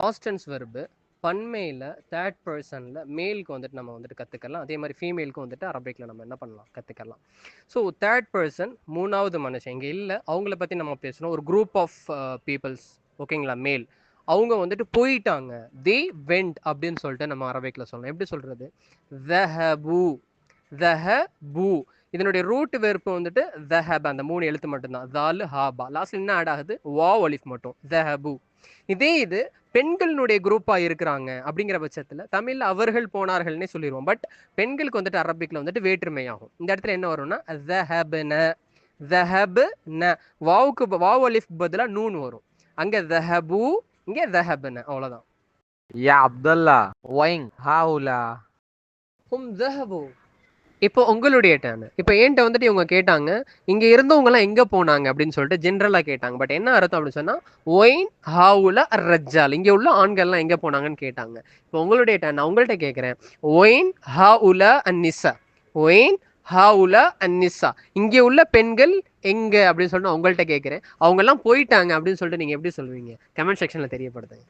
Past tense verb பன்மையில் third பர்சனில் மேலுக்கு வந்துட்டு நம்ம வந்துட்டு கற்றுக்கலாம். அதே மாதிரி ஃபீமேலுக்கு வந்துட்டு அரபிக்கில் நம்ம என்ன பண்ணலாம், கற்றுக்கலாம். ஸோ தேர்ட் பர்சன் மூணாவது மனுஷன் இங்கே இல்லை, அவங்கள பற்றி நம்ம பேசணும். ஒரு குரூப் ஆஃப் பீப்புள்ஸ், ஓகேங்களா, மேல். அவங்க வந்துட்டு போயிட்டாங்க, தே வெண்ட் அப்படின்னு சொல்லிட்டு நம்ம அரபிக்கில் சொல்லணும். எப்படி சொல்கிறது? தஹபு, தஹபு. இதனுடைய ரூட் வெர்ப்பு வந்துட்டு தஹப், அந்த 3 எழுத்து மட்டும்தான். தால் ஹாபா, லாஸ்ட்ல என்ன ஆட் ஆகுது? வா ஒலிஃப் மட்டும், தஹபு. இதே இது பெண்களுடைய குரூப்பா இருக்கிறாங்க அப்படிங்கிற பட்சத்துல தமிழ்ல அவர்கள் போனார்கள்னே சொல்லிடுவோம். பட் பெண்களுக்கு வந்துட்டு அரபிக்ல வந்துட்டு வேற்றுமை ஆகும். இந்த இடத்துல என்ன வரும்னா ذهبن, ذهبن. வாவுக்கு வாவ் அலிஃப் பதிலா நூன் வரும். அங்க ذهبوا, இங்க ذهبن, அவ்வளவுதான். யா அப்துல்லா வைங் ஹாவுலா ஹும் ذهبوا. இப்போ உங்களுடைய டேர்னு. இப்போ என்கிட்ட வந்துட்டு இவங்க கேட்டாங்க, இங்கே இருந்தவங்கலாம் எங்கே போனாங்க அப்படின்னு சொல்லிட்டு ஜென்ரலாக கேட்டாங்க. பட் என்ன அர்த்தம் அப்படின்னு சொன்னால், ஒயின் ஹாவுல ரஜால், இங்கே உள்ள ஆண்கள்லாம் எங்கே போனாங்கன்னு கேட்டாங்க. இப்போ உங்களுடைய டேர்ன், நான் உங்கள்கிட்ட கேட்குறேன், ஒயின் ஹாவுல அந்நிசா, ஒயின் ஹாவுல அந்நிசா, இங்கே உள்ள பெண்கள் எங்கே அப்படின்னு சொல்லிட்டு நான் உங்கள்கிட்ட கேட்குறேன். அவங்கெல்லாம் போயிட்டாங்க அப்படின்னு சொல்லிட்டு நீங்கள் எப்படி சொல்லுவீங்க? கமெண்ட் செக்ஷனில் தெரியப்படுத்துங்க.